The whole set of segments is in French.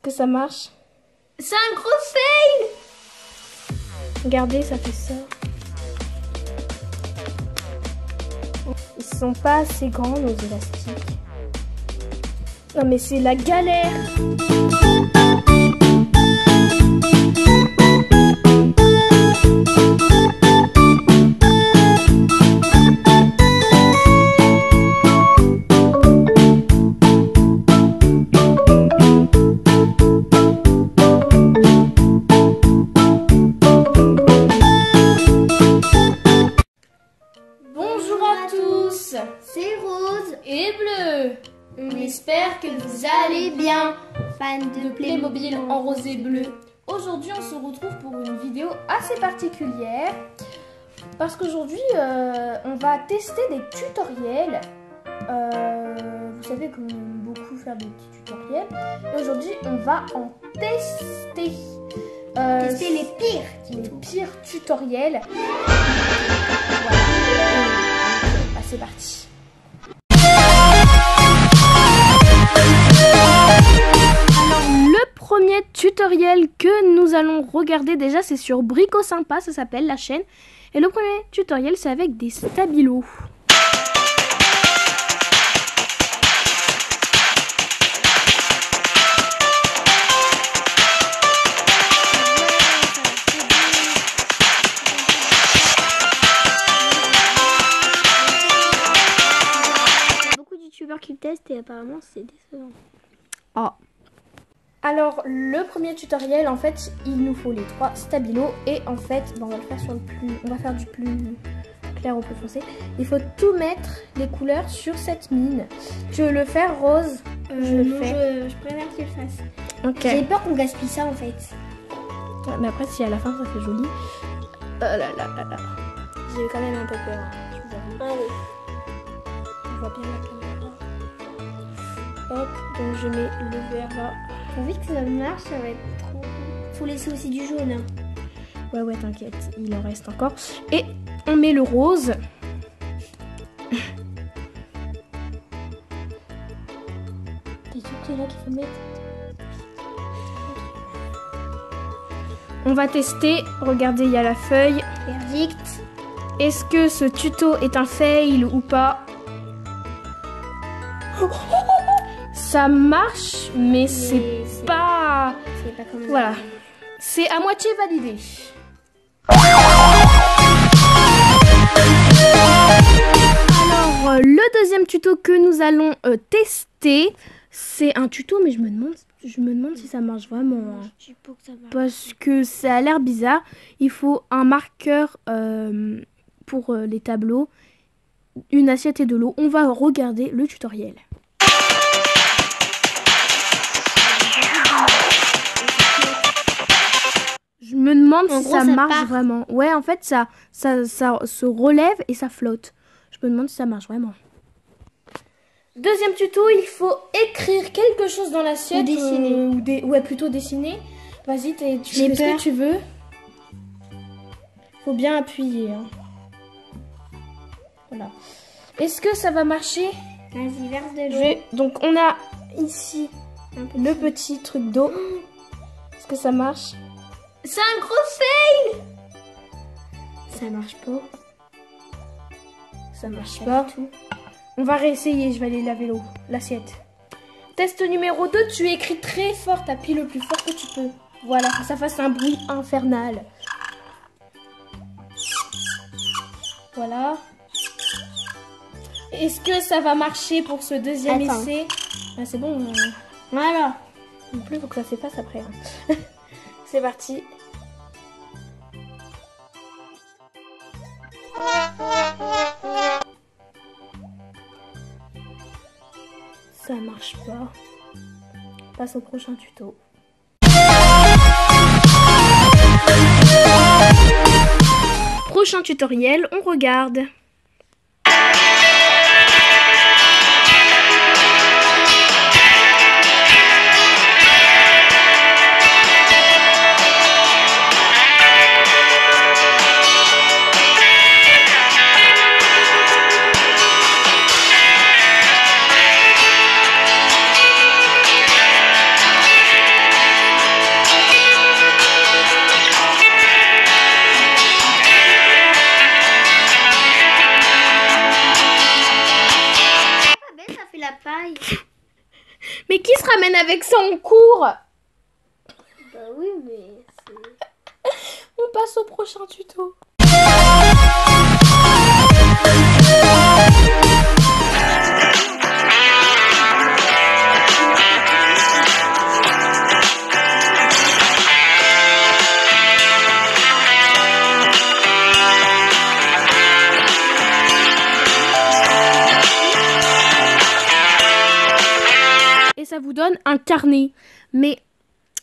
que ça marche? C'est un gros fail! Regardez, ça fait ça. Ils sont pas assez grands nos élastiques. Non mais c'est la galère. C'est Rose et Bleu. On espère que vous allez bien, fans de Playmobil en rose et bleu. Aujourd'hui, on se retrouve pour une vidéo assez particulière parce qu'aujourd'hui, on va tester des tutoriels. Vous savez qu'on aime beaucoup faire des petits tutoriels. Et aujourd'hui, on va en tester. Tester les pires tutoriels. Voilà. C'est parti. Alors le premier tutoriel que nous allons regarder déjà, c'est sur Brico Sympa, ça s'appelle la chaîne. Et le premier tutoriel, c'est avec des stabilos. qui testent et apparemment c'est décevant. Oh. Alors le premier tutoriel, en fait il nous faut les 3 stabilos et en fait on va le faire sur le plus, on va faire du plus clair au plus foncé. Il faut tout mettre les couleurs sur cette mine. Tu veux le faire Rose? Je préfère qu'il le fasse. Ok. J'ai peur qu'on gaspille ça en fait. Ouais, mais après si à la fin ça fait joli. J'ai quand même un peu peur. Je vous avoue. Ah oui. On voit bien la caméra. Hop, donc je mets le vert là. Vu que ça marche, ça va être trop. Faut laisser aussi du jaune. Hein. Ouais, t'inquiète, il en reste encore. Et on met le rose. C'est tout qui est là qu'il faut mettre. On va tester. Regardez, il y a la feuille. Verdict. Est-ce que ce tuto est un fail ou pas? Ça marche, mais c'est pas comme ça. Voilà. C'est à moitié validé. Alors, le deuxième tuto que nous allons tester, c'est un tuto, mais je me demande si ça marche vraiment. Hein. Parce que ça a l'air bizarre. Il faut un marqueur pour les tableaux, une assiette et de l'eau. On va regarder le tutoriel. Je me demande si ça marche vraiment. Ouais, en fait, ça se relève et ça flotte. Je me demande si ça marche vraiment. Deuxième tuto, il faut écrire quelque chose dans l'assiette. Ou dessiner. Ouais, plutôt dessiner. Vas-y, tu fais ce que tu veux. Faut bien appuyer. Hein. Voilà. Est-ce que ça va marcher? Vas-y, verse de l'eau. Donc, on a ici le petit truc d'eau. Est-ce que ça marche? C'est un gros fail! Ça marche pas. Ça marche pas. On va réessayer, je vais aller laver l'eau, l'assiette. Test numéro 2, tu écris très fort, t'appuies le plus fort que tu peux. Voilà, que ça fasse un bruit infernal. Voilà. Est-ce que ça va marcher pour ce deuxième essai? Ah, c'est bon. Voilà. En plus, il faut que ça s'efface après. Hein. C'est parti. Ça marche pas. Passe au prochain tuto. Prochain tutoriel, on regarde. t'amène avec ça en cours? Bah oui, mais On passe au prochain tuto. Et ça vous donne un carnet. Mais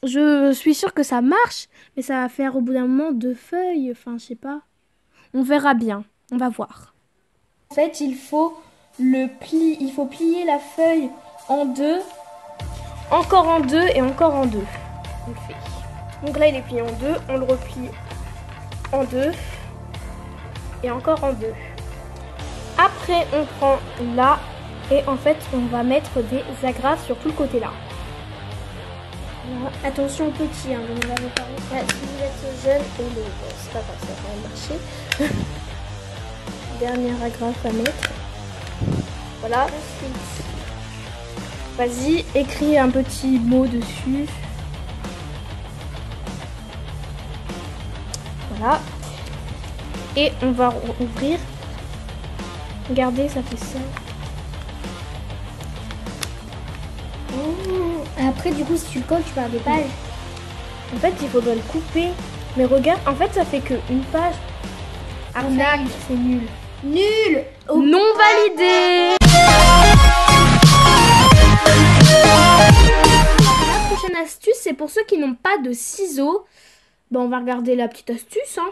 je suis sûre que ça marche. Mais ça va faire au bout d'un moment 2 feuilles. Enfin, je sais pas. On verra bien. On va voir. En fait, il faut plier la feuille en 2. Encore en 2 et encore en 2. On le fait. Donc là, il est plié en 2. On le replie en 2. Et encore en 2. Après, on prend là. Et en fait, on va mettre des agrafes sur tout le côté là. voilà. Attention petit, hein, on va vous parler. Ouais, si vous êtes jeune, c'est pas grave, ça va quand même marcher. Dernière agrafe à mettre. Voilà. Vas-y, écris un petit mot dessus. Voilà. Et on va ouvrir. Regardez, ça fait ça. Oh. Après, du coup, si tu le colles, tu perds des pages. En fait, il faudrait le couper. Mais regarde, en fait, ça fait qu'une page. Arnaque, c'est nul. Nul. Non validé. La prochaine astuce, c'est pour ceux qui n'ont pas de ciseaux. Ben, on va regarder la petite astuce. Hein.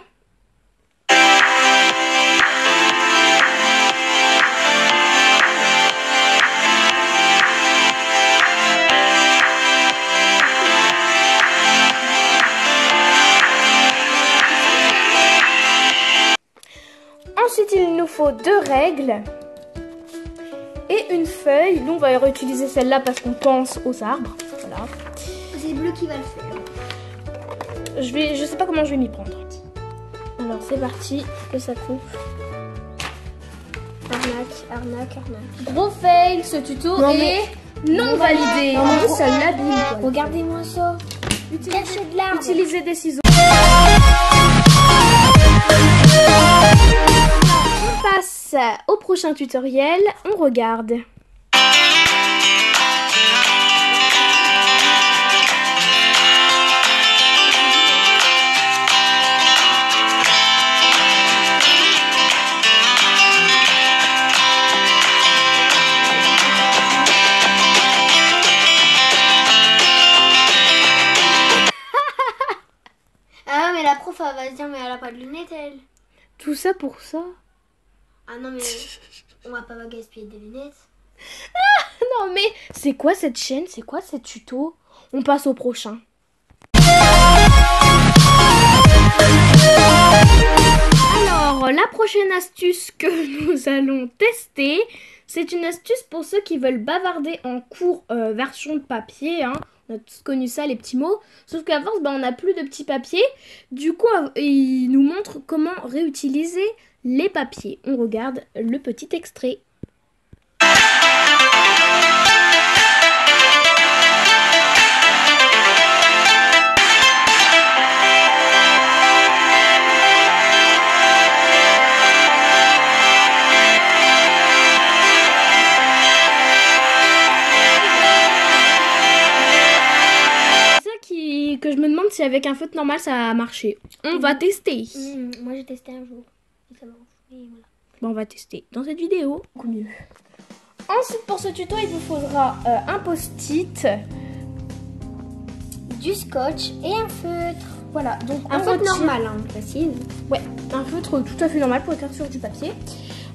Ensuite, il nous faut 2 règles et une feuille. Nous, on va réutiliser celle-là parce qu'on pense aux arbres. Voilà. C'est Bleu qui va le faire. Je sais pas comment je vais m'y prendre. Alors, c'est parti, que ça coupe. Arnaque. Gros fail, ce tuto est non validé. Non, mais ça l'abîme. Regardez-moi ça. Cachez de l'arbre. Utilisez des ciseaux. On passe au prochain tutoriel. On regarde. Ah mais la prof elle va se dire mais elle a pas de lunettes elle. Tout ça pour ça. Ah non mais on va pas gaspiller des lunettes. Non mais c'est quoi cette chaîne? C'est quoi cette tuto? On passe au prochain. Alors la prochaine astuce que nous allons tester, c'est une astuce pour ceux qui veulent bavarder en cours version de papier. Hein. On a tous connu ça, les petits mots. Sauf qu'à force, on n'a plus de petits papiers. Du coup, il nous montre comment réutiliser les papiers. On regarde le petit extrait. Que je me demande si avec un feutre normal ça a marché. On va tester. Moi j'ai testé un jour. Et ça marche. Et voilà. Bon, on va tester dans cette vidéo. Beaucoup mieux. Ensuite pour ce tuto il vous faudra un post-it, du scotch et un feutre. Voilà, donc un feutre normal, hein, précise. Ouais, un feutre tout à fait normal pour écrire sur du papier.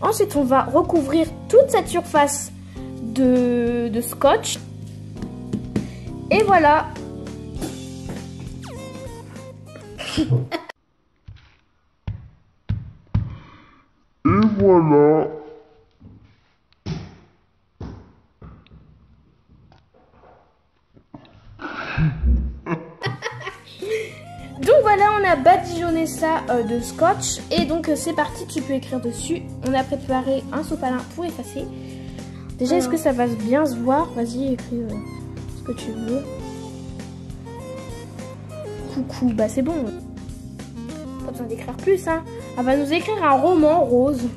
Ensuite on va recouvrir toute cette surface de scotch. Et voilà. Et voilà. Donc voilà, on a badigeonné ça de scotch. Et donc c'est parti, tu peux écrire dessus. On a préparé un sopalin pour effacer. Déjà, est-ce que ça va bien se voir? Vas-y, écris ce que tu veux. Coucou, bah c'est bon. Pas besoin d'écrire plus, hein. Elle va nous écrire un roman rose.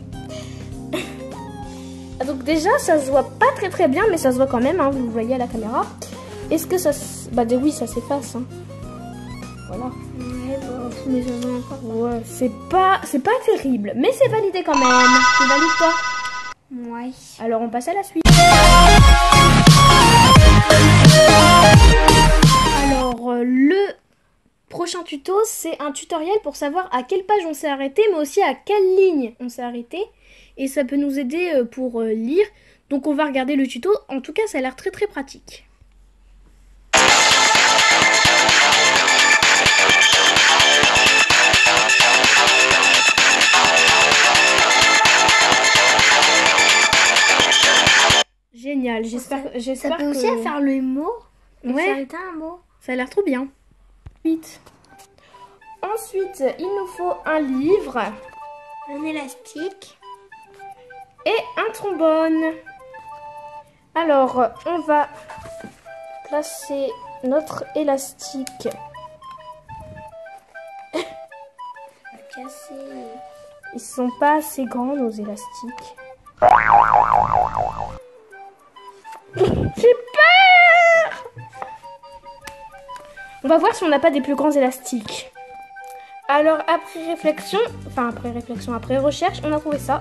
Donc déjà, ça se voit pas très bien, mais ça se voit quand même, hein, vous le voyez à la caméra. Est-ce que ça se... Bah oui, ça s'efface, hein. Voilà. Ouais, bon, mais ça va encore. Ouais, c'est pas terrible, mais c'est validé quand même. Tu valides toi? Ouais. Alors on passe à la suite. Alors le prochain tuto, c'est un tutoriel pour savoir à quelle page on s'est arrêté, mais aussi à quelle ligne on s'est arrêté. Et ça peut nous aider pour lire. Donc on va regarder le tuto. En tout cas, ça a l'air très pratique. Génial, j'espère Ça peut que... aussi faire le mot. Ouais. S'arrêter un mot. Ça a l'air trop bien. Ensuite, il nous faut un livre Un élastique. et un trombone. Alors, on va placer notre élastique. Casser. Ils sont pas assez grands, nos élastiques. J'ai peur! On va voir si on n'a pas des plus grands élastiques. Alors, après recherche, on a trouvé ça.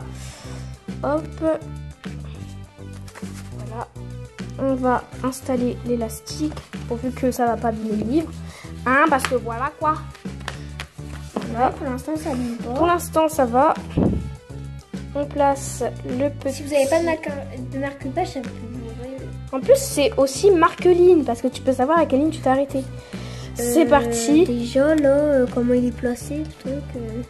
Hop. Voilà. On va installer l'élastique, pourvu que ça va pas abîmer le livre. Hein, parce que voilà quoi. Voilà. Pour l'instant, ça abîme pas. Pour l'instant, ça va. On place le petit... Si vous n'avez pas de marque-page, ça peut vous... En plus, c'est aussi marque-ligne, parce que tu peux savoir à quelle ligne tu t'es arrêté. C'est parti. Déjà, là, comment il est placé, le truc.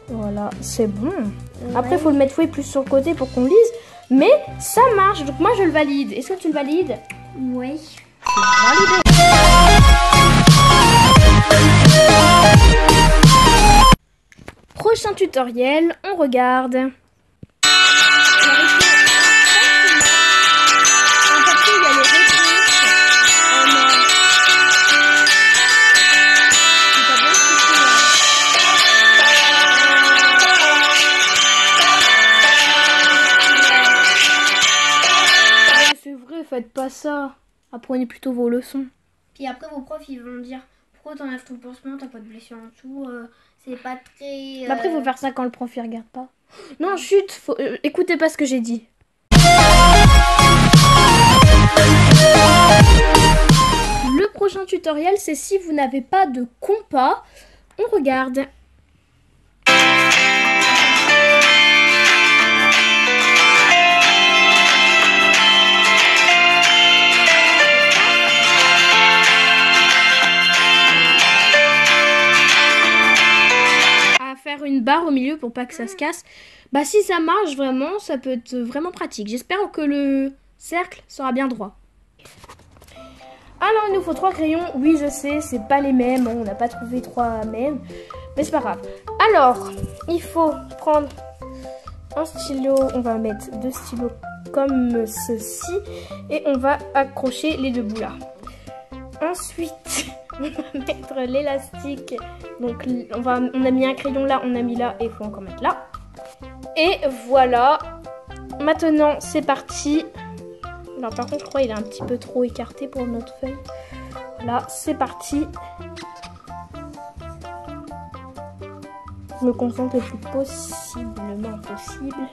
Voilà, c'est bon. Ouais. Après, il faut le mettre plus sur le côté pour qu'on lise. Mais ça marche, donc moi, je le valide. Est-ce que tu le valides? Oui. Validé. Prochain tutoriel, on regarde. Faites pas ça. Apprenez plutôt vos leçons. Puis après, vos profs, ils vont dire pourquoi t'enlèves ton pansement, t'as pas de blessure en dessous, c'est pas très. Après, il faut faire ça quand le prof il regarde pas. Non, chut, faut, écoutez pas ce que j'ai dit. Le prochain tutoriel, c'est si vous n'avez pas de compas, on regarde. Faire une barre au milieu pour pas que ça se casse. Bah si ça marche vraiment, ça peut être vraiment pratique. J'espère que le cercle sera bien droit. Alors il nous faut 3 crayons. Oui je sais, c'est pas les mêmes, on n'a pas trouvé 3 mêmes, mais c'est pas grave. Alors il faut prendre un stylo, on va mettre 2 stylos comme ceci et on va accrocher les 2 bouts là. Ensuite on va mettre l'élastique. Donc on a mis un crayon là, on a mis là et il faut encore mettre là. Et voilà. Maintenant c'est parti. Alors par contre je crois qu'il est un petit peu trop écarté pour notre feuille. Là c'est parti. Je me concentre le plus possiblement possible.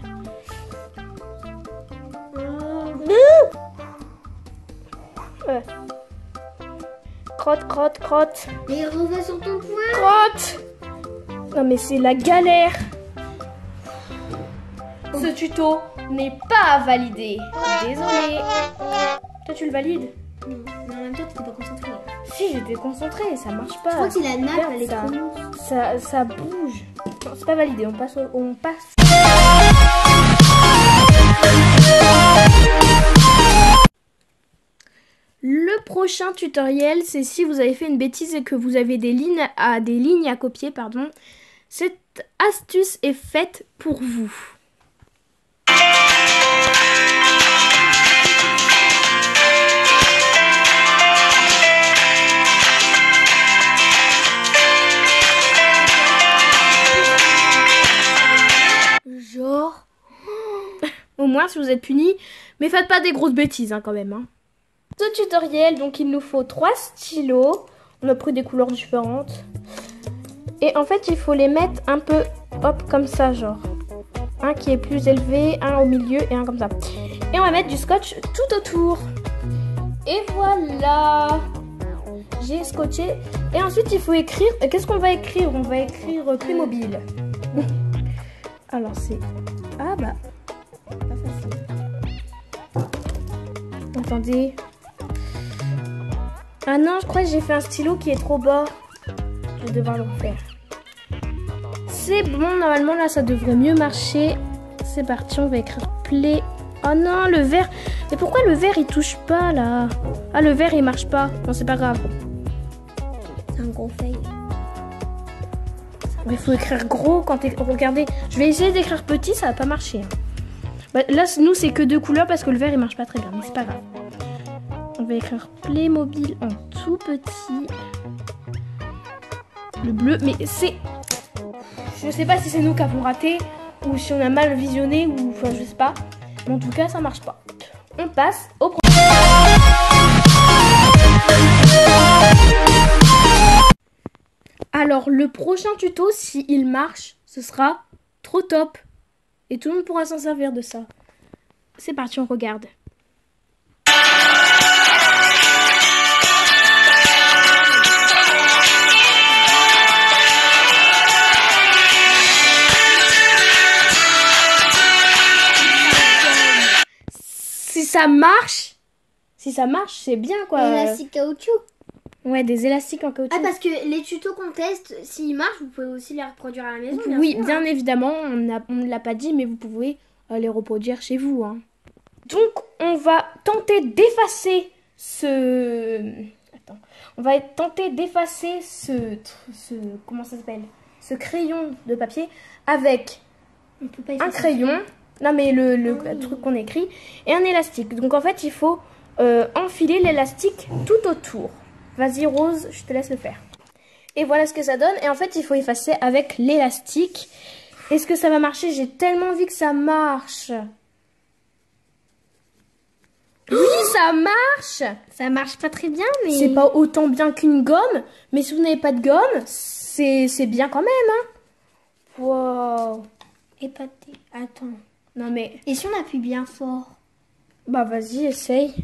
Crotte, crotte, crotte. Et revois sur ton poing. Crotte. Non mais c'est la galère. Ce tuto n'est pas validé. Désolée. Toi tu le valides? Non, mais en même temps, t'étais pas concentré. Si, j'étais concentrée, ça marche pas. Je crois que c'est la nappe, Regarde, elle est trop lourde. ça bouge. Non, c'est pas validé, on passe. Le prochain tutoriel, c'est si vous avez fait une bêtise et que vous avez des lignes à copier, pardon. Cette astuce est faite pour vous. moins si vous êtes punis. Mais faites pas des grosses bêtises quand même. Hein. Ce tutoriel, donc il nous faut 3 stylos. On a pris des couleurs différentes. Et en fait, il faut les mettre un peu, hop, comme ça, genre. Un qui est plus élevé, un au milieu et un comme ça. Et on va mettre du scotch tout autour. Et voilà. J'ai scotché. Et ensuite, il faut écrire. Qu'est-ce qu'on va écrire? On va écrire Playmobil. Alors, c'est... Ah bah... Pas facile. Attendez. Ah non, je crois que j'ai fait un stylo qui est trop bas. Je vais devoir le refaire. C'est bon, normalement là ça devrait mieux marcher. C'est parti, on va écrire play. Oh non, le vert. Mais pourquoi le vert il touche pas là? Ah, le vert il marche pas. Non, c'est pas grave. C'est un gros fail. Il faut écrire gros quand t'es... Regardez, je vais essayer d'écrire petit, ça va pas marcher. Bah, là, nous c'est que 2 couleurs parce que le vert il marche pas très bien, mais c'est pas grave. On va écrire Playmobil en tout petit. Le bleu, mais c'est... Je sais pas si c'est nous qui avons raté ou si on a mal visionné ou enfin je sais pas. Mais en tout cas ça marche pas. On passe au prochain. Alors le prochain tuto, s'il marche, ce sera trop top. Et tout le monde pourra s'en servir de ça. C'est parti, on regarde. Si ça marche, c'est bien quoi. Élastique caoutchouc. Ouais, des élastiques en caoutchouc. Ah, parce que les tutos qu'on teste, s'ils marchent, vous pouvez aussi les reproduire à la maison. Oui, bien évidemment, on ne l'a pas dit, mais vous pouvez les reproduire chez vous. Hein. Donc, on va tenter d'effacer ce... Attends. On va tenter d'effacer ce... Comment ça s'appelle? Ce crayon de papier avec on peut pas un crayon. Non, mais le truc qu'on écrit. Et un élastique. Donc, en fait, il faut enfiler l'élastique tout autour. Vas-y, Rose, je te laisse le faire. Et voilà ce que ça donne. Et en fait, il faut effacer avec l'élastique. Est-ce que ça va marcher? J'ai tellement envie que ça marche. Oui, ça marche. Ça marche pas très bien, mais... C'est pas autant bien qu'une gomme. Mais si vous n'avez pas de gomme, c'est bien quand même. Hein. Wow. Épaté. Attends. Non, mais... Et si on appuie bien fort? Bah, vas-y, essaye.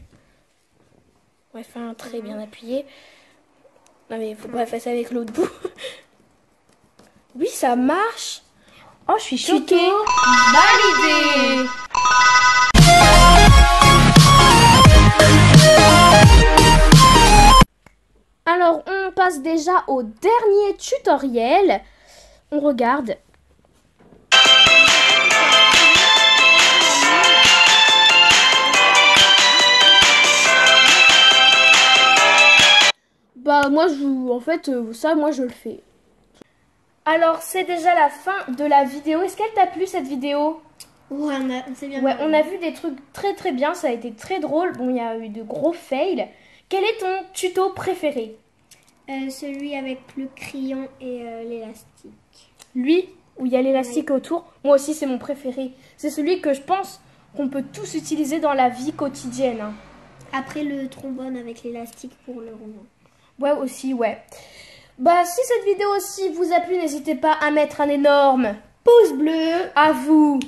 On va faire un trait bien appuyé. Non, mais il faut pas faire ça avec l'autre bout. Oui, ça marche. Oh, je suis choquée. Validé. Alors, on passe déjà au dernier tutoriel. On regarde. Bah moi en fait ça moi je le fais. Alors c'est déjà la fin de la vidéo. Est-ce qu'elle t'a plu cette vidéo? Ouais, on s'est bien. Ouais, on a vu des trucs très bien, ça a été très drôle. Bon, il y a eu de gros fails. Quel est ton tuto préféré? Celui avec le crayon et l'élastique. Lui où il y a l'élastique autour. Moi aussi c'est mon préféré. C'est celui que je pense qu'on peut tous utiliser dans la vie quotidienne. Hein. Après le trombone avec l'élastique pour le rond. Ouais, aussi, ouais. Bah, si cette vidéo aussi vous a plu, n'hésitez pas à mettre un énorme pouce bleu, à vous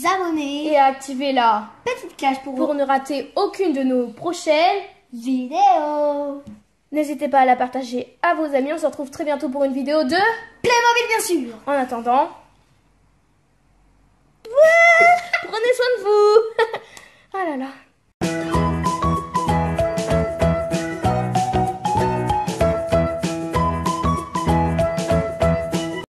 abonner et à activer la petite cloche pour ne rater aucune de nos prochaines vidéos. N'hésitez pas à la partager à vos amis. On se retrouve très bientôt pour une vidéo de Playmobil, bien sûr. En attendant...